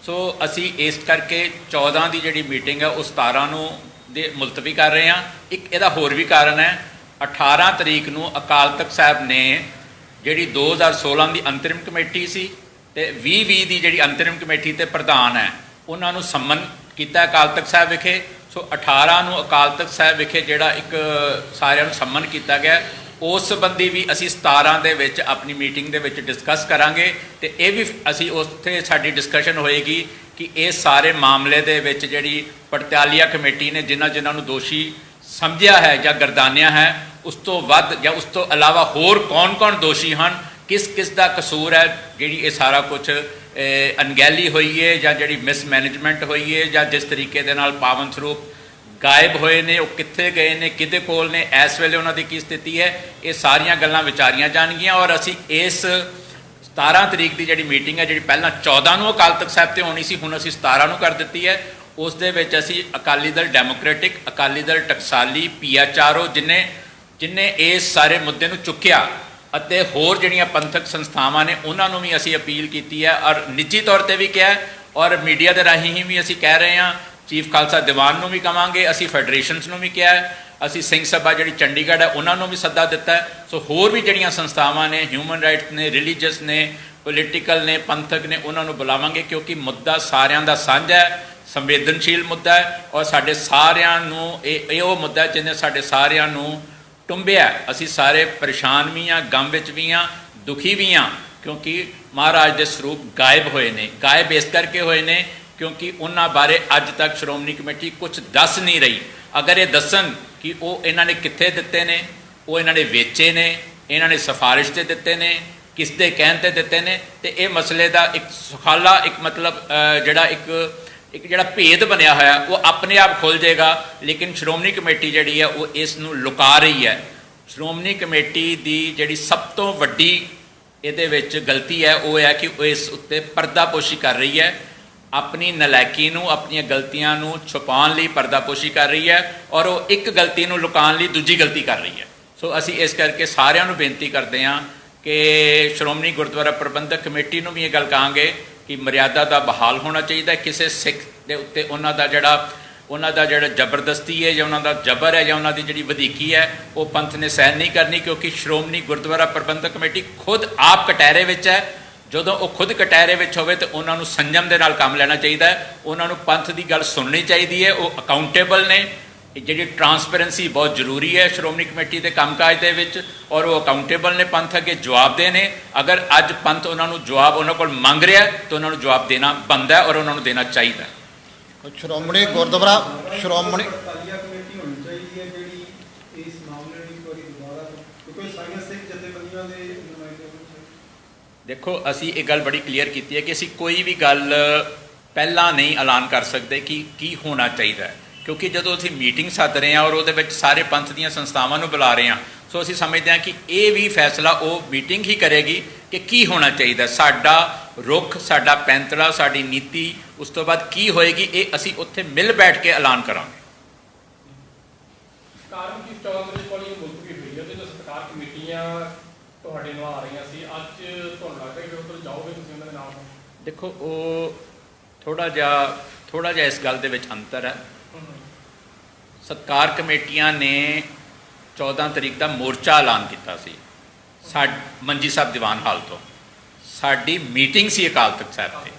ਸੋ ਅਸੀਂ ਇਸ ਕਰਕੇ 14 ਦੀ ਜਿਹੜੀ ਮੀਟਿੰਗ ਹੈ ਉਹ 17 ਨੂੰ ਦੇ ਮੁਲਤਵੀ ਕਰ ਰਹੇ ਹਾਂ। ਇੱਕ ਇਹਦਾ ਹੋਰ ਵੀ ਕਾਰਨ ਹੈ, 18 ਤਰੀਕ ਨੂੰ ਅਕਾਲ ਤਖਤ ਸਾਹਿਬ ਨੇ ਜਿਹੜੀ 2016 ਦੀ ਅੰਤਰਿਮ ਕਮੇਟੀ ਸੀ ਤੇ 2020 ਦੀ ਜਿਹੜੀ ਅੰਤਰਿਮ ਕਮੇਟੀ ਤੇ ਪ੍ਰਧਾਨ ਹੈ, ਉਹਨਾਂ ਨੂੰ ਸੰਮਨ ਕੀਤਾ ਅਕਾਲ ਤਖਤ ਸਾਹਿਬ ਵਿਖੇ। ਸੋ 18 ਨੂੰ ਅਕਾਲ ਤਖਤ ਸਾਹਿਬ ਵਿਖੇ ਜਿਹੜਾ ਇੱਕ ਸਾਰਿਆਂ ਨੂੰ ਸੰਮਨ ਕੀਤਾ ਗਿਆ, ਉਸ ਸੰਬੰਧੀ ਵੀ ਅਸੀਂ 17 ਦੇ ਵਿੱਚ ਆਪਣੀ ਮੀਟਿੰਗ ਦੇ ਵਿੱਚ ਡਿਸਕਸ ਕਰਾਂਗੇ ਤੇ ਇਹ ਵੀ ਅਸੀਂ ਉੱਥੇ ਸਾਡੀ ਡਿਸਕਸ਼ਨ ਹੋਏਗੀ ਕਿ ਇਹ ਸਾਰੇ ਮਾਮਲੇ ਦੇ ਵਿੱਚ ਜਿਹੜੀ ਪੜਤਾਲੀਆ ਕਮੇਟੀ ਨੇ ਜਿਨ੍ਹਾਂ ਨੂੰ ਦੋਸ਼ੀ ਸਮਝਿਆ ਹੈ ਜਾਂ ਗਰਦਾਨਿਆ ਹੈ, ਉਸ ਤੋਂ ਵੱਧ ਜਾਂ ਉਸ ਤੋਂ ਇਲਾਵਾ ਹੋਰ ਕੌਣ ਦੋਸ਼ੀ ਹਨ, ਕਿਸ ਦਾ ਕਸੂਰ ਹੈ, ਜਿਹੜੀ ਇਹ ਸਾਰਾ ਕੁਝ ਅਣਗਹਿਲੀ ਹੋਈ ਹੈ ਜਾਂ ਜਿਹੜੀ ਮਿਸਮੈਨੇਜਮੈਂਟ ਹੋਈ ਹੈ ਜਾਂ ਜਿਸ ਤਰੀਕੇ ਦੇ ਨਾਲ ਪਾਵਨ ਸਰੂਪ ਗਾਇਬ ਹੋਏ ਨੇ, ਉਹ ਕਿੱਥੇ ਗਏ ਨੇ, ਕਿਹਦੇ ਕੋਲ ਨੇ, ਇਸ ਵੇਲੇ ਉਹਨਾਂ ਦੀ ਕੀ ਸਥਿਤੀ ਹੈ, ਇਹ ਸਾਰੀਆਂ ਗੱਲਾਂ ਵਿਚਾਰੀਆਂ ਜਾਣਗੀਆਂ। ਔਰ ਅਸੀਂ ਇਸ 17 ਤਰੀਕ ਦੀ ਜਿਹੜੀ ਮੀਟਿੰਗ ਹੈ, ਜਿਹੜੀ ਪਹਿਲਾਂ 14 ਨੂੰ ਅਕਾਲ ਤਖਤ ਸਾਹਿਬ ਤੇ ਹੋਣੀ ਸੀ, ਹੁਣ ਅਸੀਂ 17 ਨੂੰ ਕਰ ਦਿੱਤੀ ਹੈ। ਉਸ ਦੇ ਵਿੱਚ ਅਸੀਂ ਅਕਾਲੀ ਦਲ ਡੈਮੋਕ੍ਰੈਟਿਕ, ਅਕਾਲੀ ਦਲ ਟਕਸਾਲੀ, PHRO ਜਿਨ੍ਹੇ ਇਸ ਸਾਰੇ ਮੁੱਦੇ ਨੂੰ ਚੁੱਕਿਆ ਅਤੇ ਹੋਰ ਜਿਹੜੀਆਂ ਪੰਥਕ ਸੰਸਥਾਵਾਂ ਨੇ ਉਹਨਾਂ ਨੂੰ ਵੀ ਅਸੀਂ ਅਪੀਲ ਕੀਤੀ ਹੈ ਔਰ ਨਿੱਜੀ ਤੌਰ ਤੇ ਵੀ ਕਿਹਾ ਔਰ ਮੀਡੀਆ ਦੇ ਰਾਹੀਂ ਹੀ ਵੀ ਅਸੀਂ ਕਹਿ ਰਹੇ ਹਾਂ। ਚੀਫ ਖਾਲਸਾ ਦੀਵਾਨ ਨੂੰ ਵੀ ਕਵਾਂਗੇ, ਅਸੀਂ ਫੈਡਰੇਸ਼ਨਸ ਨੂੰ ਵੀ ਕਿਹਾ ਹੈ, ਅਸੀਂ ਸਿੰਘ ਸਭਾ ਜਿਹੜੀ ਚੰਡੀਗੜ੍ਹ ਹੈ ਉਹਨਾਂ ਨੂੰ ਵੀ ਸੱਦਾ ਦਿੱਤਾ ਹੈ। ਸੋ ਹੋਰ ਵੀ ਜਿਹੜੀਆਂ ਸੰਸਥਾਵਾਂ ਨੇ, ਹਿਊਮਨ ਰਾਈਟਸ ਨੇ, ਰਿਲੀਜੀਅਸ ਨੇ, ਪੋਲੀਟੀਕਲ ਨੇ, ਪੰਥਕ ਨੇ, ਉਹਨਾਂ ਨੂੰ ਬੁਲਾਵਾਂਗੇ ਕਿਉਂਕਿ ਮੁੱਦਾ ਸਾਰਿਆਂ ਦਾ ਸਾਂਝਾ ਹੈ, ਸੰਵੇਦਨਸ਼ੀਲ ਮੁੱਦਾ ਹੈ ਔਰ ਸਾਡੇ ਸਾਰਿਆਂ ਨੂੰ ਇਹ ਉਹ ਮੁੱਦਾ ਜਿਹਨੇ ਸਾਡੇ ਸਾਰਿਆਂ ਨੂੰ ਟੁੰਬਿਆ। ਅਸੀਂ ਸਾਰੇ ਪਰੇਸ਼ਾਨ ਵੀ ਹਾਂ, ਗਮ ਵਿੱਚ ਵੀ ਹਾਂ, ਦੁਖੀ ਵੀ ਹਾਂ ਕਿਉਂਕਿ ਮਹਾਰਾਜ ਦੇ ਸਰੂਪ ਗਾਇਬ ਹੋਏ ਨੇ। ਗਾਇਬ ਇਸ ਕਰਕੇ ਹੋਏ ਨੇ ਕਿਉਂਕਿ ਉਹਨਾਂ ਬਾਰੇ ਅੱਜ ਤੱਕ ਸ਼੍ਰੋਮਣੀ ਕਮੇਟੀ ਕੁਝ ਦੱਸ ਨਹੀਂ ਰਹੀ। ਅਗਰ ਇਹ ਦੱਸਣ ਕਿ ਉਹ ਇਹਨਾਂ ਨੇ ਕਿੱਥੇ ਦਿੱਤੇ ਨੇ, ਉਹ ਇਹਨਾਂ ਨੇ ਵੇਚੇ ਨੇ, ਇਹਨਾਂ ਨੇ ਸਿਫਾਰਿਸ਼ 'ਤੇ ਦਿੱਤੇ ਨੇ, ਕਿਸ ਦੇ ਕਹਿਣ 'ਤੇ ਦਿੱਤੇ ਨੇ, ਤੇ ਇਹ ਮਸਲੇ ਦਾ ਇੱਕ ਸੁਖਾਲਾ ਇੱਕ ਮਤਲਬ ਜਿਹੜਾ ਇੱਕ ਜਿਹੜਾ ਭੇਦ ਬਣਿਆ ਹੋਇਆ ਉਹ ਆਪਣੇ ਆਪ ਖੁੱਲ੍ਹ ਜਾਏਗਾ। ਲੇਕਿਨ ਸ਼੍ਰੋਮਣੀ ਕਮੇਟੀ ਜਿਹੜੀ ਹੈ ਉਹ ਇਸ ਨੂੰ ਲੁਕਾ ਰਹੀ ਹੈ। ਸ਼੍ਰੋਮਣੀ ਕਮੇਟੀ ਦੀ ਜਿਹੜੀ ਸਭ ਤੋਂ ਵੱਡੀ ਇਹਦੇ ਵਿੱਚ ਗਲਤੀ ਹੈ ਉਹ ਹੈ ਕਿ ਉਹ ਇਸ ਉੱਤੇ ਪਰਦਾਪੋਸ਼ੀ ਕਰ ਰਹੀ ਹੈ। ਆਪਣੀ ਨਲਾਇਕੀ ਨੂੰ, ਆਪਣੀਆਂ ਗਲਤੀਆਂ ਨੂੰ ਛੁਪਾਉਣ ਲਈ ਪਰਦਾਪੋਸ਼ੀ ਕਰ ਰਹੀ ਹੈ ਔਰ ਉਹ ਇੱਕ ਗਲਤੀ ਨੂੰ ਲੁਕਾਉਣ ਲਈ ਦੂਜੀ ਗਲਤੀ ਕਰ ਰਹੀ ਹੈ। ਸੋ ਅਸੀਂ ਇਸ ਕਰਕੇ ਸਾਰਿਆਂ ਨੂੰ ਬੇਨਤੀ ਕਰਦੇ ਹਾਂ ਕਿ ਸ਼੍ਰੋਮਣੀ ਗੁਰਦੁਆਰਾ ਪ੍ਰਬੰਧਕ ਕਮੇਟੀ ਨੂੰ ਵੀ ਇਹ ਗੱਲ ਕਹਾਂਗੇ ਕਿ ਮਰਿਆਦਾ ਦਾ ਬਹਾਲ ਹੋਣਾ ਚਾਹੀਦਾ। ਕਿਸੇ ਸਿੱਖ ਦੇ ਉੱਤੇ ਉਹਨਾਂ ਦਾ ਜਿਹੜਾ ਜ਼ਬਰਦਸਤੀ ਹੈ ਜਾਂ ਉਹਨਾਂ ਦਾ ਜ਼ਬਰ ਹੈ ਜਾਂ ਉਹਨਾਂ ਦੀ ਜਿਹੜੀ ਵਧੀਕੀ ਹੈ ਉਹ ਪੰਥ ਨੇ ਸਹਿਣ ਨਹੀਂ ਕਰਨੀ, ਕਿਉਂਕਿ ਸ਼੍ਰੋਮਣੀ ਗੁਰਦੁਆਰਾ ਪ੍ਰਬੰਧਕ ਕਮੇਟੀ ਖੁਦ ਆਪ ਕਟਹਿਰੇ ਵਿੱਚ ਹੈ। ਜਦੋਂ ਉਹ ਖੁਦ ਕਟਹਿਰੇ ਵਿੱਚ ਹੋਵੇ ਤਾਂ ਉਹਨਾਂ ਨੂੰ ਸੰਜਮ ਦੇ ਨਾਲ ਕੰਮ ਲੈਣਾ ਚਾਹੀਦਾ ਹੈ। ਉਹਨਾਂ ਨੂੰ ਪੰਥ ਦੀ ਗੱਲ ਸੁਣਨੀ ਚਾਹੀਦੀ ਹੈ। ਉਹ ਅਕਾਊਂਟੇਬਲ ਨੇ। ਜਿਹੜੀ ਟਰਾਂਸਪੇਰੈਂਸੀ ਬਹੁਤ ਜ਼ਰੂਰੀ ਹੈ ਸ਼੍ਰੋਮਣੀ ਕਮੇਟੀ ਦੇ ਕੰਮਕਾਜ ਦੇ ਵਿੱਚ ਔਰ ਉਹ ਅਕਾਊਂਟੇਬਲ ਨੇ, ਪੰਥ ਅੱਗੇ ਜਵਾਬਦੇਹ ਨੇ। ਅਗਰ ਅੱਜ ਪੰਥ ਉਹਨਾਂ ਨੂੰ ਜਵਾਬ ਉਹਨਾਂ ਕੋਲ ਮੰਗ ਰਿਹਾ ਤਾਂ ਉਹਨਾਂ ਨੂੰ ਜਵਾਬ ਦੇਣਾ ਬਣਦਾ ਹੈ ਔਰ ਉਹਨਾਂ ਨੂੰ ਦੇਣਾ ਚਾਹੀਦਾ। ਸ਼੍ਰੋਮਣੀ ਗੁਰਦੁਆਰਾ ਸ਼੍ਰੋਮਣੀ ਕਮੇਟੀ ਹੋਣੀ ਚਾਹੀਦੀ ਹੈ ਜਿਹੜੀ ਇਸ ਮਾਮਲੇ ਨੂੰ ਇੱਕ ਵਾਰੀ ਦੁਬਾਰਾ, ਕਿਉਂਕਿ ਸਾਰੀਆਂ ਸਿੱਖ ਜਥੇਬੰਦੀਆਂ ਦੇ ਨੁਮਾਇੰਦੇ ਹੋਣੇ ਚਾਹੀਦੇ। ਦੇਖੋ ਅਸੀਂ ਇਹ ਗੱਲ ਬੜੀ ਕਲੀਅਰ ਕੀਤੀ ਹੈ ਕਿ ਅਸੀਂ ਕੋਈ ਵੀ ਗੱਲ ਪਹਿਲਾਂ ਨਹੀਂ ਐਲਾਨ ਕਰ ਸਕਦੇ ਕਿ ਕੀ ਹੋਣਾ ਚਾਹੀਦਾ ਹੈ, ਕਿਉਂਕਿ ਜਦੋਂ ਅਸੀਂ ਮੀਟਿੰਗ ਸੱਦ ਰਹੇ ਹਾਂ ਔਰ ਉਹਦੇ ਵਿੱਚ ਸਾਰੇ ਪੰਥ ਦੀਆਂ ਸੰਸਥਾਵਾਂ ਨੂੰ ਬੁਲਾ ਰਹੇ ਹਾਂ, ਸੋ ਅਸੀਂ ਸਮਝਦੇ ਹਾਂ ਕਿ ਇਹ ਵੀ ਫੈਸਲਾ ਉਹ ਮੀਟਿੰਗ ਹੀ ਕਰੇਗੀ ਕਿ ਕੀ ਹੋਣਾ ਚਾਹੀਦਾ। ਸਾਡਾ ਰੁਖ, ਸਾਡਾ ਪੈਂਤੜਾ, ਸਾਡੀ ਨੀਤੀ ਉਸ ਤੋਂ ਬਾਅਦ ਕੀ ਹੋਏਗੀ ਇਹ ਅਸੀਂ ਉੱਥੇ ਮਿਲ ਬੈਠ ਕੇ ਐਲਾਨ ਕਰਾਂਗੇ। ਕਾਰਨ ਕਿ 14 ਦੇ ਕੋਲ ਮੁਲਤਵੀ ਹੋਈ ਹੈ ਤੇ ਜੋ ਸਰਕਾਰ ਕਮੇਟੀਆਂ ਤੁਹਾਡੇ ਨਾਲ ਆ ਰਹੀਆਂ ਸੀ, ਅੱਜ ਤੁਹਾਨੂੰ ਲੱਗਦਾ ਕਿ ਉੱਧਰ ਜਾਓਗੇ ਤੁਸੀਂ ਉਹਨਾਂ ਦੇ ਨਾਲ? ਦੇਖੋ ਉਹ ਥੋੜ੍ਹਾ ਜਿਹਾ ਇਸ ਗੱਲ ਦੇ ਵਿੱਚ ਅੰਤਰ ਹੈ। ਸਤਿਕਾਰ ਕਮੇਟੀਆਂ ਨੇ 14 ਤਰੀਕ ਦਾ ਮੋਰਚਾ ਐਲਾਨ ਕੀਤਾ ਸੀ ਮੰਜੀ ਸਾਹਿਬ ਦੀਵਾਨ ਹਾਲ ਤੋਂ। ਸਾਡੀ ਮੀਟਿੰਗ ਸੀ ਅਕਾਲ ਤਖਤ ਸਾਹਿਬ 'ਤੇ।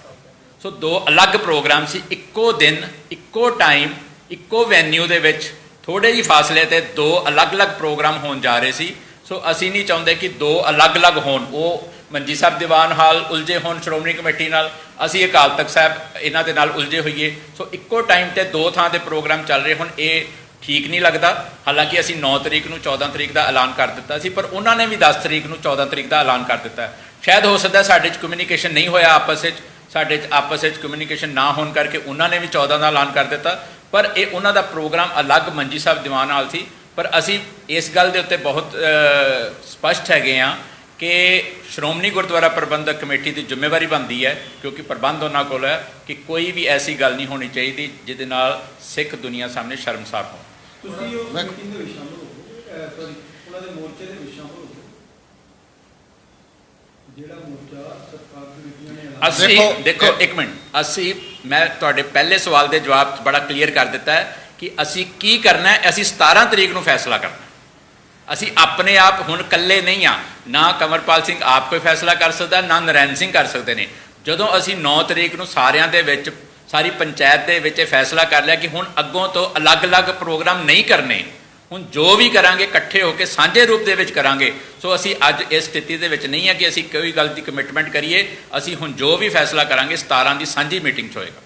ਸੋ ਦੋ ਅਲੱਗ ਪ੍ਰੋਗਰਾਮ ਸੀ, ਇੱਕੋ ਦਿਨ, ਇੱਕੋ ਟਾਈਮ, ਇੱਕੋ ਵੈਨਿਊ ਦੇ ਵਿੱਚ ਥੋੜ੍ਹੇ ਜਿਹੇ ਫਾਸਲੇ 'ਤੇ ਦੋ ਅਲੱਗ-ਅਲੱਗ ਪ੍ਰੋਗਰਾਮ ਹੋਣ ਜਾ ਰਹੇ ਸੀ। ਸੋ ਅਸੀਂ ਨਹੀਂ ਚਾਹੁੰਦੇ ਕਿ ਦੋ ਅਲੱਗ-ਅਲੱਗ ਹੋਣ, ਉਹ ਮੰਜੀ ਸਾਹਿਬ ਦੀਵਾਨ ਹਾਲ ਉਲਝੇ ਹੋਣ ਸ਼੍ਰੋਮਣੀ ਕਮੇਟੀ ਨਾਲ, ਅਸੀਂ ਅਕਾਲ ਤਖਤ ਸਾਹਿਬ ਇਹਨਾਂ ਦੇ ਨਾਲ ਉਲਝੇ ਹੋਈਏ। ਸੋ ਇੱਕੋ ਟਾਈਮ 'ਤੇ ਦੋ ਥਾਂ ਦੇ ਪ੍ਰੋਗਰਾਮ ਚੱਲ ਰਹੇ ਹੁਣ, ਇਹ ਠੀਕ ਨਹੀਂ ਲੱਗਦਾ। ਹਾਲਾਂਕਿ ਅਸੀਂ 9 ਤਰੀਕ ਨੂੰ 14 ਤਰੀਕ ਦਾ ਐਲਾਨ ਕਰ ਦਿੱਤਾ ਸੀ, ਪਰ ਉਹਨਾਂ ਨੇ ਵੀ 10 ਤਰੀਕ ਨੂੰ 14 ਤਰੀਕ ਦਾ ਐਲਾਨ ਕਰ ਦਿੱਤਾ। ਸ਼ਾਇਦ ਹੋ ਸਕਦਾ ਸਾਡੇ 'ਚ ਕਮਿਊਨੀਕੇਸ਼ਨ ਨਹੀਂ ਹੋਇਆ ਆਪਸ ਵਿੱਚ, ਸਾਡੇ 'ਚ ਆਪਸ ਵਿੱਚ ਕਮਿਊਨੀਕੇਸ਼ਨ ਨਾ ਹੋਣ ਕਰਕੇ ਉਹਨਾਂ ਨੇ ਵੀ 14 ਦਾ ਐਲਾਨ ਕਰ ਦਿੱਤਾ, ਪਰ ਇਹ ਉਹਨਾਂ ਦਾ ਪ੍ਰੋਗਰਾਮ ਅਲੱਗ ਮੰਜੀ ਸਾਹਿਬ ਦੀਵਾਨ ਹਾਲ ਸੀ। ਪਰ ਅਸੀਂ ਇਸ ਗੱਲ ਦੇ ਉੱਤੇ ਬਹੁਤ ਸਪਸ਼ਟ ਹੈਗੇ ਹਾਂ ਕਿ ਸ਼੍ਰੋਮਣੀ ਗੁਰਦੁਆਰਾ ਪ੍ਰਬੰਧਕ ਕਮੇਟੀ ਦੀ ਜ਼ਿੰਮੇਵਾਰੀ ਬਣਦੀ ਹੈ, ਕਿਉਂਕਿ ਪ੍ਰਬੰਧ ਉਹਨਾਂ ਕੋਲ ਹੈ, ਕਿ ਕੋਈ ਵੀ ਐਸੀ ਗੱਲ ਨਹੀਂ ਹੋਣੀ ਚਾਹੀਦੀ ਜਿਹਦੇ ਨਾਲ ਸਿੱਖ ਦੁਨੀਆ ਸਾਹਮਣੇ ਸ਼ਰਮਸਾਰ ਹੋ। ਤੁਸੀਂ ਉਸ ਮੀਟਿੰਗ ਦੇ ਵਿੱਚ ਸ਼ਾਮਲ ਹੋ, ਸੌਰੀ ਉਹਨਾਂ ਦੇ ਮੋਰਚੇ ਦੇ ਵਿੱਚ ਸ਼ਾਮਲ ਹੋ, ਜਿਹੜਾ ਮੋਰਚਾ ਸਰਕਾਰ ਕਮੇਟੀਆਂ ਨੇ ਅਸੀਂ ਦੇਖੋ ਇੱਕ ਮਿੰਟ, ਮੈਂ ਤੁਹਾਡੇ ਪਹਿਲੇ ਸਵਾਲ ਦੇ ਜਵਾਬ 'ਚ ਬੜਾ ਕਲੀਅਰ ਕਰ ਦਿੱਤਾ ਹੈ ਕਿ ਅਸੀਂ ਕੀ ਕਰਨਾ ਹੈ। ਅਸੀਂ 17 ਤਰੀਕ ਨੂੰ ਫੈਸਲਾ ਕਰਨਾ। ਅਸੀਂ ਆਪਣੇ ਆਪ ਹੁਣ ਇਕੱਲੇ ਨਹੀਂ ਹਾਂ, ਨਾ ਕੰਵਰਪਾਲ ਸਿੰਘ ਆਪ ਕੋਈ ਫੈਸਲਾ ਕਰ ਸਕਦਾ, ਨਾ ਨਰੈਣ ਸਿੰਘ ਕਰ ਸਕਦੇ ਨੇ। ਜਦੋਂ ਅਸੀਂ 9 ਤਰੀਕ ਨੂੰ ਸਾਰਿਆਂ ਦੇ ਵਿੱਚ, ਸਾਰੀ ਪੰਚਾਇਤ ਦੇ ਵਿੱਚ ਇਹ ਫੈਸਲਾ ਕਰ ਲਿਆ ਕਿ ਹੁਣ ਅੱਗੋਂ ਤੋਂ ਅਲੱਗ-ਅਲੱਗ ਪ੍ਰੋਗਰਾਮ ਨਹੀਂ ਕਰਨੇ, ਹੁਣ ਜੋ ਵੀ ਕਰਾਂਗੇ ਇਕੱਠੇ ਹੋ ਕੇ ਸਾਂਝੇ ਰੂਪ ਦੇ ਵਿੱਚ ਕਰਾਂਗੇ। ਸੋ ਅਸੀਂ ਅੱਜ ਇਸ ਸਥਿਤੀ ਦੇ ਵਿੱਚ ਨਹੀਂ ਹੈ ਕਿ ਅਸੀਂ ਕੋਈ ਗੱਲ ਦੀ ਕਮਿਟਮੈਂਟ ਕਰੀਏ। ਅਸੀਂ ਹੁਣ ਜੋ ਵੀ ਫੈਸਲਾ ਕਰਾਂਗੇ 17 ਦੀ ਸਾਂਝੀ ਮੀਟਿੰਗ 'ਚ ਹੋਏਗਾ।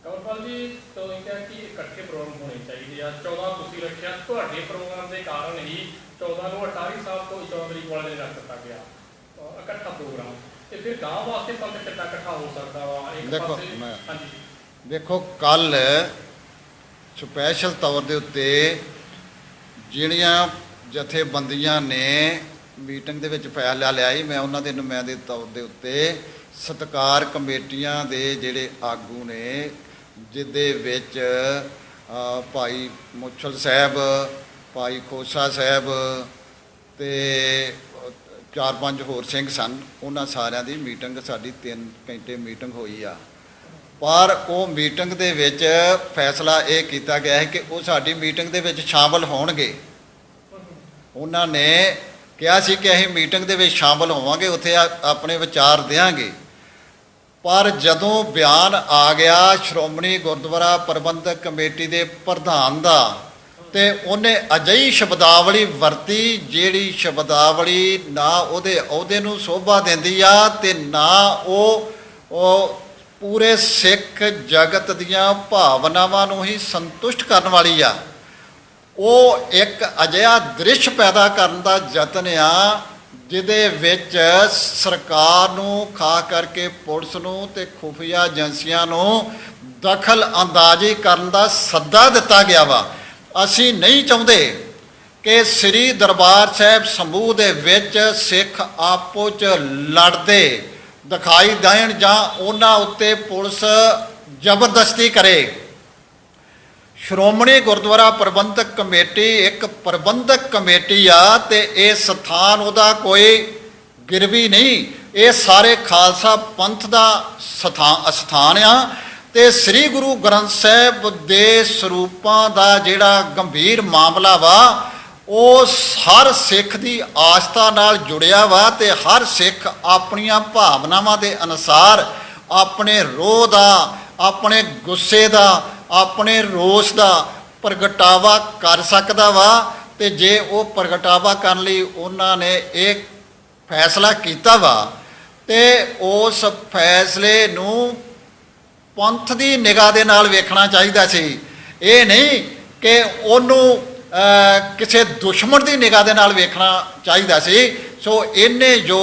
ਕੰਵਰਪਾਲ ਜੀ ਤੋਂ ਇਹ ਕਿਹਾ ਕਿ ਇਕੱਠੇ ਪ੍ਰੋਗਰਾਮ ਹੋਣੇ ਚਾਹੀਦੇ ਆ। 14 ਤੁਸੀਂ ਰੱਖਿਆ, ਤੁਹਾਡੇ ਪ੍ਰੋਗਰਾਮ ਦੇ ਕਾਰਨ ਹੀ 14 ਨੂੰ ਅਟਾਰੀ ਸਾਹਿਬ ਤੋਂ 14 ਤਰੀਕ ਵਾਲੇ ਦਿਨ ਰੱਖ ਦਿੱਤਾ ਗਿਆ ਇਕੱਠਾ ਪ੍ਰੋਗਰਾਮ। ਤੇ ਫਿਰ ਗਾਂਵ ਵਾਸਤੇ ਪੰਥ ਕਿੱਦਾਂ ਇਕੱਠਾ ਹੋ ਸਕਦਾ ਵਾ? ਦੇਖੋ ਕੱਲ ਸਪੈਸ਼ਲ ਤੌਰ ਦੇ ਉੱਤੇ ਜਿਹੜੀਆਂ ਜਥੇਬੰਦੀਆਂ ਨੇ ਮੀਟਿੰਗ ਦੇ ਵਿੱਚ ਫੈਸਲਾ ਲਿਆ ਸੀ, ਮੈਂ ਉਹਨਾਂ ਦੇ ਨੁਮਾਇੰਦੇ ਤੌਰ ਦੇ ਉੱਤੇ ਸਤਿਕਾਰ ਕਮੇਟੀਆਂ ਦੇ ਜਿਹੜੇ ਆਗੂ ਨੇ, ਜਿਹਦੇ ਵਿੱਚ ਭਾਈ ਮੁੱਛਲ ਸਾਹਿਬ, ਭਾਈ ਖੋਸਾ ਸਾਹਿਬ ਤੇ 4-5 ਹੋਰ ਸਿੰਘ ਸਨ, ਉਹਨਾਂ ਸਾਰਿਆਂ ਦੀ ਮੀਟਿੰਗ ਸਾਡੀ 3 ਘੰਟੇ ਮੀਟਿੰਗ ਹੋਈ ਆ। ਪਰ ਉਹ ਮੀਟਿੰਗ ਦੇ ਵਿੱਚ ਫੈਸਲਾ ਇਹ ਕੀਤਾ ਗਿਆ ਹੈ ਕਿ ਉਹ ਸਾਡੀ ਮੀਟਿੰਗ ਦੇ ਵਿੱਚ ਸ਼ਾਮਲ ਹੋਣਗੇ। ਉਹਨਾਂ ਨੇ ਕਿਹਾ ਸੀ ਕਿ ਅਸੀਂ ਮੀਟਿੰਗ ਦੇ ਵਿੱਚ ਸ਼ਾਮਲ ਹੋਵਾਂਗੇ, ਉੱਥੇ ਆਪਣੇ ਵਿਚਾਰ ਦਿਆਂਗੇ। ਪਰ ਜਦੋਂ ਬਿਆਨ ਆ ਗਿਆ ਸ਼੍ਰੋਮਣੀ ਗੁਰਦੁਆਰਾ ਪ੍ਰਬੰਧਕ ਕਮੇਟੀ ਦੇ ਪ੍ਰਧਾਨ ਦਾ, ਤੇ ਉਹਨੇ ਅਜਿਹੀ ਸ਼ਬਦਾਵਲੀ ਵਰਤੀ ਜਿਹੜੀ ਸ਼ਬਦਾਵਲੀ ਨਾ ਉਹਦੇ ਅਹੁਦੇ ਨੂੰ ਸ਼ੋਭਾ ਦਿੰਦੀ ਆ ਤੇ ਨਾ ਉਹ ਪੂਰੇ ਸਿੱਖ ਜਗਤ ਦੀਆਂ ਭਾਵਨਾਵਾਂ ਨੂੰ ਹੀ ਸੰਤੁਸ਼ਟ ਕਰਨ ਵਾਲੀ ਆ। ਉਹ ਇੱਕ ਅਜਿਹਾ ਦ੍ਰਿਸ਼ ਪੈਦਾ ਕਰਨ ਦਾ ਯਤਨ ਆ ਜਿਹਦੇ ਵਿੱਚ ਸਰਕਾਰ ਨੂੰ, ਖਾਸ ਕਰਕੇ ਪੁਲਿਸ ਨੂੰ ਤੇ ਖੁਫੀਆ ਏਜੰਸੀਆਂ ਨੂੰ ਦਖਲ ਅੰਦਾਜ਼ੀ ਕਰਨ ਦਾ ਸੱਦਾ ਦਿੱਤਾ ਗਿਆ ਵਾ। ਅਸੀਂ ਨਹੀਂ ਚਾਹੁੰਦੇ ਕਿ ਸ੍ਰੀ ਦਰਬਾਰ ਸਾਹਿਬ ਸਮੂਹ ਦੇ ਵਿੱਚ ਸਿੱਖ ਆਪੋ 'ਚ ਲੜਦੇ ਦਿਖਾਈ ਦੇਣ ਜਾਂ ਉਹਨਾਂ ਉੱਤੇ ਪੁਲਿਸ ਜ਼ਬਰਦਸਤੀ ਕਰੇ। ਸ਼੍ਰੋਮਣੀ ਗੁਰਦੁਆਰਾ ਪ੍ਰਬੰਧਕ ਕਮੇਟੀ ਇੱਕ ਪ੍ਰਬੰਧਕ ਕਮੇਟੀ ਆ ਤੇ ਇਹ ਸਥਾਨ ਉਹਦਾ ਕੋਈ ਗਿਰਵੀ ਨਹੀਂ, ਇਹ ਸਾਰੇ ਖਾਲਸਾ ਪੰਥ ਦਾ ਸਥਾਨ ਆ ਤੇ ਸ੍ਰੀ ਗੁਰੂ ਗ੍ਰੰਥ ਸਾਹਿਬ ਦੇ ਸਰੂਪਾਂ ਦਾ ਜਿਹੜਾ ਗੰਭੀਰ ਮਾਮਲਾ ਵਾ ਉਹ ਹਰ ਸਿੱਖ ਦੀ ਆਸਥਾ ਨਾਲ ਜੁੜਿਆ ਵਾ ਤੇ ਹਰ ਸਿੱਖ ਆਪਣੀਆਂ ਭਾਵਨਾਵਾਂ ਦੇ ਅਨੁਸਾਰ ਆਪਣੇ ਰੋਹ ਦਾ, ਆਪਣੇ ਗੁੱਸੇ ਦਾ, ਆਪਣੇ ਰੋਸ ਦਾ ਪ੍ਰਗਟਾਵਾ ਕਰ ਸਕਦਾ ਵਾ। ਤੇ ਜੇ ਉਹ ਪ੍ਰਗਟਾਵਾ ਕਰਨ ਲਈ ਉਹਨਾਂ ਨੇ ਇਹ ਫੈਸਲਾ ਕੀਤਾ ਵਾ ਤੇ ਉਸ ਫੈਸਲੇ ਨੂੰ ਪੰਥ ਦੀ ਨਿਗਾਹ ਦੇ ਨਾਲ ਵੇਖਣਾ ਚਾਹੀਦਾ ਸੀ। ਇਹ ਨਹੀਂ ਕਿ ਉਹਨੂੰ ਕਿਸੇ ਦੁਸ਼ਮਣ ਦੀ ਨਿਗਾਹ ਦੇ ਨਾਲ ਵੇਖਣਾ ਚਾਹੀਦਾ ਸੀ। ਸੋ ਇਹਨੇ ਜੋ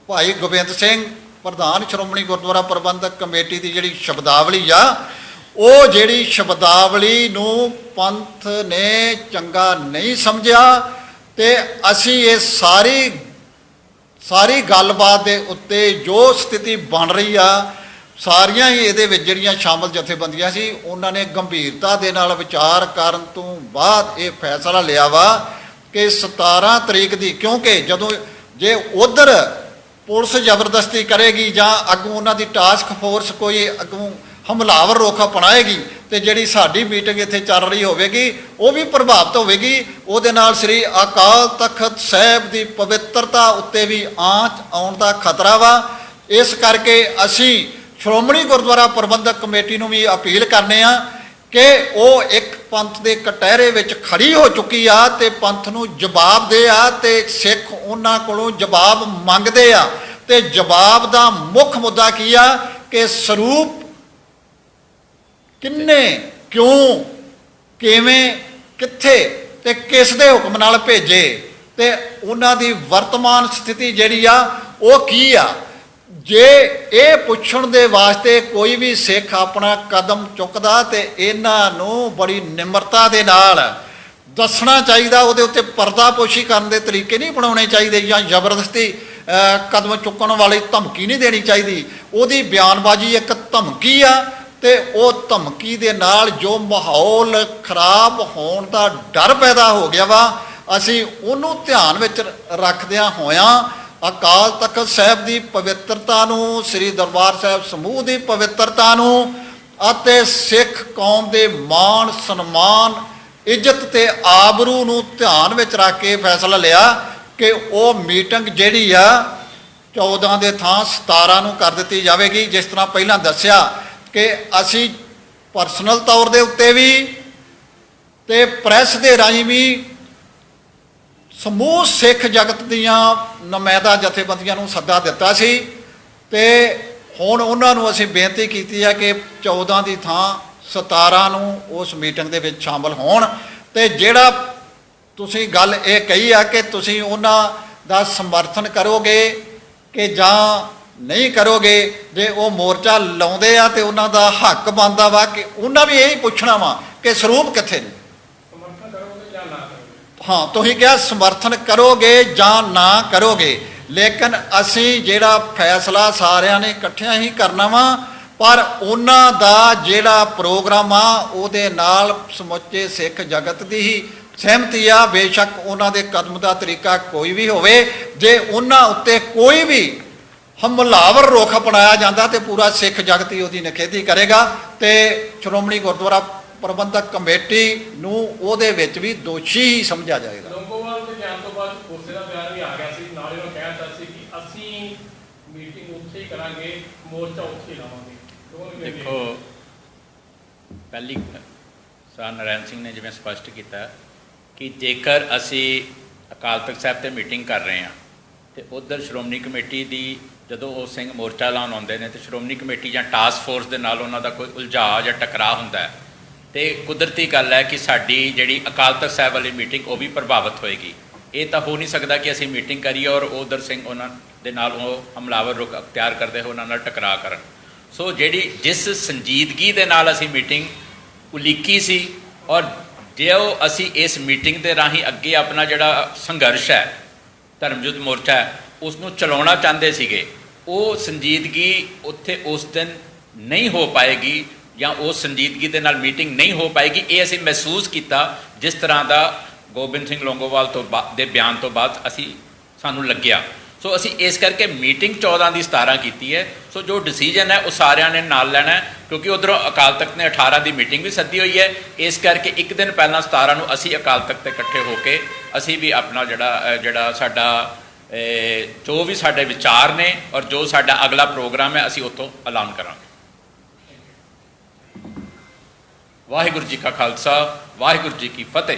ਭਾਈ ਗੋਬਿੰਦ ਸਿੰਘ ਪ੍ਰਧਾਨ ਸ਼੍ਰੋਮਣੀ ਗੁਰਦੁਆਰਾ ਪ੍ਰਬੰਧਕ ਕਮੇਟੀ ਦੀ ਜਿਹੜੀ ਸ਼ਬਦਾਵਲੀ ਆ, ਉਹ ਜਿਹੜੀ ਸ਼ਬਦਾਵਲੀ ਨੂੰ ਪੰਥ ਨੇ ਚੰਗਾ ਨਹੀਂ ਸਮਝਿਆ ਤੇ ਅਸੀਂ ਇਹ ਸਾਰੀ ਗੱਲਬਾਤ ਦੇ ਉੱਤੇ ਜੋ ਸਥਿਤੀ ਬਣ ਰਹੀ ਆ, ਸਾਰੀਆਂ ਹੀ ਇਹਦੇ ਵਿੱਚ ਜਿਹੜੀਆਂ ਸ਼ਾਮਲ ਜਥੇਬੰਦੀਆਂ ਸੀ ਉਹਨਾਂ ਨੇ ਗੰਭੀਰਤਾ ਦੇ ਨਾਲ ਵਿਚਾਰ ਕਰਨ ਤੋਂ ਬਾਅਦ ਇਹ ਫੈਸਲਾ ਲਿਆ ਵਾ ਕਿ 17 ਤਰੀਕ ਦੀ, ਕਿਉਂਕਿ ਜਦੋਂ ਜੇ ਉਧਰ ਪੁਲਿਸ ਜ਼ਬਰਦਸਤੀ ਕਰੇਗੀ ਜਾਂ ਅੱਗੋਂ ਉਹਨਾਂ ਦੀ ਟਾਸਕ ਫੋਰਸ ਕੋਈ ਅੱਗੋਂ ਹਮਲਾਵਰ ਰੁਖ ਅਪਣਾਏਗੀ ਤੇ ਜਿਹੜੀ ਸਾਡੀ ਮੀਟਿੰਗ ਇੱਥੇ ਚੱਲ ਰਹੀ ਹੋਵੇਗੀ ਉਹ ਵੀ ਪ੍ਰਭਾਵਿਤ ਹੋਵੇਗੀ। ਉਹਦੇ ਨਾਲ ਸ੍ਰੀ ਅਕਾਲ ਤਖਤ ਸਾਹਿਬ ਦੀ ਪਵਿੱਤਰਤਾ ਉੱਤੇ ਵੀ ਆਂਚ ਆਉਣ ਦਾ ਖਤਰਾ ਵਾ। ਇਸ ਕਰਕੇ ਅਸੀਂ ਸ਼੍ਰੋਮਣੀ ਗੁਰਦੁਆਰਾ ਪ੍ਰਬੰਧਕ ਕਮੇਟੀ ਨੂੰ ਵੀ ਅਪੀਲ ਕਰਨੇ ਆ ਕਿ ਉਹ ਇੱਕ ਪੰਥ ਦੇ ਕਟਹਿਰੇ ਵਿੱਚ ਖੜੀ ਹੋ ਚੁੱਕੀ ਆ ਤੇ ਪੰਥ ਨੂੰ ਜਵਾਬ ਦੇ ਆ ਤੇ ਸਿੱਖ ਉਹਨਾਂ ਕੋਲੋਂ ਜਵਾਬ ਮੰਗਦੇ ਆ। ਤੇ ਜਵਾਬ ਦਾ ਮੁੱਖ ਮੁੱਦਾ ਕੀ ਆ ਕਿ ਸਰੂਪ ਕਿੰਨੇ, ਕਿਉਂ, ਕਿਵੇਂ, ਕਿੱਥੇ ਤੇ ਕਿਸ ਦੇ ਹੁਕਮ ਨਾਲ ਭੇਜੇ ਤੇ ਉਹਨਾਂ ਦੀ ਵਰਤਮਾਨ ਸਥਿਤੀ ਜਿਹੜੀ ਆ ਉਹ ਕੀ ਆ। ਜੇ ਇਹ ਪੁੱਛਣ ਦੇ ਵਾਸਤੇ ਕੋਈ ਵੀ ਸਿੱਖ ਆਪਣਾ ਕਦਮ ਚੁੱਕਦਾ ਤੇ ਇਹਨਾਂ ਨੂੰ ਬੜੀ ਨਿਮਰਤਾ ਦੇ ਨਾਲ ਦੱਸਣਾ ਚਾਹੀਦਾ, ਉਹਦੇ ਉੱਤੇ ਪਰਦਾਪੋਸ਼ੀ ਕਰਨ ਦੇ ਤਰੀਕੇ ਨਹੀਂ ਬਣਾਉਣੇ ਚਾਹੀਦੇ ਜਾਂ ਜ਼ਬਰਦਸਤੀ ਕਦਮ ਚੁੱਕਣ ਵਾਲੀ ਧਮਕੀ ਨਹੀਂ ਦੇਣੀ ਚਾਹੀਦੀ। ਉਹਦੀ ਬਿਆਨਬਾਜ਼ੀ ਇੱਕ ਧਮਕੀ ਆ ਤੇ ਉਹ ਧਮਕੀ ਦੇ ਨਾਲ ਜੋ ਮਾਹੌਲ ਖਰਾਬ ਹੋਣ ਦਾ ਡਰ ਪੈਦਾ ਹੋ ਗਿਆ ਵਾ, ਅਸੀਂ ਉਹਨੂੰ ਧਿਆਨ ਵਿੱਚ ਰੱਖਦਿਆਂ ਹੋਇਆਂ ਅਕਾਲ ਤਖਤ ਸਾਹਿਬ ਦੀ ਪਵਿੱਤਰਤਾ ਨੂੰ, ਸ੍ਰੀ ਦਰਬਾਰ ਸਾਹਿਬ ਸਮੂਹ ਦੀ ਪਵਿੱਤਰਤਾ ਨੂੰ ਅਤੇ ਸਿੱਖ ਕੌਮ ਦੇ ਮਾਣ, ਸਨਮਾਨ, ਇੱਜ਼ਤ ਤੇ ਆਬਰੂ ਨੂੰ ਧਿਆਨ ਵਿੱਚ ਰੱਖ ਕੇ ਫੈਸਲਾ ਲਿਆ ਕਿ ਉਹ ਮੀਟਿੰਗ ਜਿਹੜੀ ਆ 14 ਦੇ ਥਾਂ 17 ਨੂੰ ਕਰ ਦਿੱਤੀ ਜਾਵੇਗੀ। ਜਿਸ ਤਰ੍ਹਾਂ ਪਹਿਲਾਂ ਦੱਸਿਆ ਕਿ ਅਸੀਂ ਪਰਸਨਲ ਤੌਰ ਦੇ ਉੱਤੇ ਵੀ ਤੇ ਪ੍ਰੈਸ ਦੇ ਰਾਹੀਂ ਵੀ ਸਮੂਹ ਸਿੱਖ ਜਗਤ ਦੀਆਂ ਨੁਮਾਇੰਦਾ ਜਥੇਬੰਦੀਆਂ ਨੂੰ ਸੱਦਾ ਦਿੱਤਾ ਸੀ ਤੇ ਹੁਣ ਉਹਨਾਂ ਨੂੰ ਅਸੀਂ ਬੇਨਤੀ ਕੀਤੀ ਹੈ ਕਿ 14 ਦੀ ਥਾਂ 17 ਨੂੰ ਉਸ ਮੀਟਿੰਗ ਦੇ ਵਿੱਚ ਸ਼ਾਮਲ ਹੋਣ। ਤੇ ਜਿਹੜਾ ਤੁਸੀਂ ਗੱਲ ਇਹ ਕਹੀ ਆ ਕਿ ਤੁਸੀਂ ਉਹਨਾਂ ਦਾ ਸਮਰਥਨ ਕਰੋਗੇ ਕਿ ਜਾਂ ਨਹੀਂ ਕਰੋਗੇ, ਜੇ ਉਹ ਮੋਰਚਾ ਲਾਉਂਦੇ ਆ ਤੇ ਉਹਨਾਂ ਦਾ ਹੱਕ ਬਣਦਾ ਵਾ ਕਿ ਉਹਨਾਂ ਵੀ ਇਹੀ ਪੁੱਛਣਾ ਵਾ ਕਿ ਸਰੂਪ ਕਿੱਥੇ ਨੇ। ਸਮਰਥਨ ਕਰੋਗੇ ਜਾਂ ਨਾ ਕਰੋਗੇ? ਹਾਂ, ਤੁਸੀਂ ਕਿਹਾ ਸਮਰਥਨ ਕਰੋਗੇ ਜਾਂ ਨਾ ਕਰੋਗੇ, ਲੇਕਿਨ ਅਸੀਂ ਜਿਹੜਾ ਫੈਸਲਾ ਸਾਰਿਆਂ ਨੇ ਇਕੱਠਿਆਂ ਹੀ ਕਰਨਾ ਵਾ, ਪਰ ਉਹਨਾਂ ਦਾ ਜਿਹੜਾ ਪ੍ਰੋਗਰਾਮ ਆ ਉਹਦੇ ਨਾਲ ਸਮੁੱਚੇ ਸਿੱਖ ਜਗਤ ਦੀ ਹੀ ਸਹਿਮਤੀ ਆ। ਬੇਸ਼ੱਕ ਉਹਨਾਂ ਦੇ ਕਦਮ ਦਾ ਤਰੀਕਾ ਕੋਈ ਵੀ ਹੋਵੇ, ਜੇ ਉਹਨਾਂ ਉੱਤੇ ਕੋਈ ਵੀ ਹਮਲਾਵਰ ਰੁਖ ਅਪਣਾਇਆ ਜਾਂਦਾ ਤੇ ਪੂਰਾ ਸਿੱਖ ਜਗਤ ਹੀ ਉਹਦੀ ਨਿਖੇਧੀ ਕਰੇਗਾ ਤੇ ਸ਼੍ਰੋਮਣੀ ਗੁਰਦੁਆਰਾ ਪ੍ਰਬੰਧਕ ਕਮੇਟੀ ਨੂੰ ਉਹਦੇ ਵਿੱਚ ਵੀ ਦੋਸ਼ੀ ਹੀ ਸਮਝਿਆ ਜਾਏਗਾ। ਲੰਗੋਵਾਲ ਦੇ ਬਿਆਨ ਤੋਂ ਬਾਅਦ ਉਸੇ ਦਾ ਬਿਆਨ ਵੀ ਆ ਗਿਆ ਸੀ, ਨਾਲ ਹੀ ਉਹ ਕਹਿ ਦਿੱਤਾ ਸੀ ਕਿ ਅਸੀਂ ਮੀਟਿੰਗ ਉੱਥੇ ਹੀ ਕਰਾਂਗੇ, ਮੋਰਚਾ ਉੱਥੇ ਹੀ ਲਾਵਾਂਗੇ। ਦੇਖੋ, ਪਹਿਲੀ ਸਰਦਾਰ ਨਰਾਇਣ ਸਿੰਘ ਨੇ ਜਿਵੇਂ ਸਪਸ਼ਟ ਕੀਤਾ ਕਿ ਜੇਕਰ ਅਸੀਂ ਅਕਾਲ ਤਖਤ ਸਾਹਿਬ 'ਤੇ ਮੀਟਿੰਗ ਕਰ ਰਹੇ ਹਾਂ ਤੇ ਉੱਧਰ ਸ਼੍ਰੋਮਣੀ ਕਮੇਟੀ ਦੀ ਜਦੋਂ ਉਹ ਸਿੰਘ ਮੋਰਚਾ ਲਾਉਣ ਆਉਂਦੇ ਨੇ ਤੇ ਸ਼੍ਰੋਮਣੀ ਕਮੇਟੀ ਜਾਂ ਟਾਸਕ ਫੋਰਸ ਦੇ ਨਾਲ ਉਹਨਾਂ ਦਾ ਕੋਈ ਉਲਝਾਅ ਜਾਂ ਟਕਰਾਅ ਹੁੰਦਾ ਹੈ ਤੇ ਕੁਦਰਤੀ ਗੱਲ ਹੈ ਕਿ ਸਾਡੀ ਜਿਹੜੀ ਅਕਾਲ ਤਖਤ ਸਾਹਿਬ ਵਾਲੀ ਮੀਟਿੰਗ ਉਹ ਵੀ ਪ੍ਰਭਾਵਿਤ ਹੋਏਗੀ। ਇਹ ਤਾਂ ਹੋ ਨਹੀਂ ਸਕਦਾ ਕਿ ਅਸੀਂ ਮੀਟਿੰਗ ਕਰੀਏ ਔਰ ਉਧਰ ਸਿੰਘ ਉਹਨਾਂ ਦੇ ਨਾਲ ਉਹ ਹਮਲਾਵਰ ਰੁਖ ਅਖਤਿਆਰ ਕਰਦੇ ਹੋਏ ਉਹਨਾਂ ਨਾਲ ਟਕਰਾਅ ਕਰਨ। ਸੋ ਜਿਸ ਸੰਜੀਦਗੀ ਦੇ ਨਾਲ ਅਸੀਂ ਮੀਟਿੰਗ ਉਲੀਕੀ ਸੀ ਔਰ ਜੇ ਉਹ ਅਸੀਂ ਇਸ ਮੀਟਿੰਗ ਦੇ ਰਾਹੀਂ ਅੱਗੇ ਆਪਣਾ ਜਿਹੜਾ ਸੰਘਰਸ਼ ਹੈ ਧਰਮਯੁੱਧ ਮੋਰਚਾ ਹੈ ਉਸ ਨੂੰ ਚਲਾਉਣਾ ਚਾਹੁੰਦੇ ਸੀਗੇ, ਉਹ ਸੰਜੀਦਗੀ ਉੱਥੇ ਉਸ ਦਿਨ ਨਹੀਂ ਹੋ ਪਾਏਗੀ ਜਾਂ ਉਸ ਸੰਜੀਦਗੀ ਦੇ ਨਾਲ ਮੀਟਿੰਗ ਨਹੀਂ ਹੋ ਪਾਏਗੀ। ਇਹ ਅਸੀਂ ਮਹਿਸੂਸ ਕੀਤਾ ਜਿਸ ਤਰ੍ਹਾਂ ਦਾ ਗੋਬਿੰਦ ਸਿੰਘ ਲੌਂਗੋਵਾਲ ਦੇ ਬਿਆਨ ਤੋਂ ਬਾਅਦ ਸਾਨੂੰ ਲੱਗਿਆ। ਸੋ ਅਸੀਂ ਇਸ ਕਰਕੇ ਮੀਟਿੰਗ 14 ਦੀ 17 ਕੀਤੀ ਹੈ। ਸੋ ਜੋ ਡਿਸੀਜਨ ਹੈ ਉਹ ਸਾਰਿਆਂ ਨੇ ਨਾਲ ਲੈਣਾ ਹੈ ਕਿਉਂਕਿ ਉੱਧਰੋਂ ਅਕਾਲ ਤਖਤ ਨੇ 18 ਦੀ ਮੀਟਿੰਗ ਵੀ ਸੱਦੀ ਹੋਈ ਹੈ। ਇਸ ਕਰਕੇ ਇੱਕ ਦਿਨ ਪਹਿਲਾਂ 17 ਨੂੰ ਅਸੀਂ ਅਕਾਲ ਤਖਤ 'ਤੇ ਇਕੱਠੇ ਹੋ ਕੇ ਅਸੀਂ ਵੀ ਆਪਣਾ ਜਿਹੜਾ ਸਾਡਾ ਜੋ ਵੀ ਸਾਡੇ ਵਿਚਾਰ ਨੇ ਔਰ ਜੋ ਸਾਡਾ ਅਗਲਾ ਪ੍ਰੋਗਰਾਮ ਹੈ ਅਸੀਂ ਉੱਥੋਂ ਐਲਾਨ ਕਰਾਂਗੇ। ਵਾਹਿਗੁਰੂ ਜੀ ਕਾ ਖਾਲਸਾ, ਵਾਹਿਗੁਰੂ ਜੀ ਕੀ ਫਤਿਹ।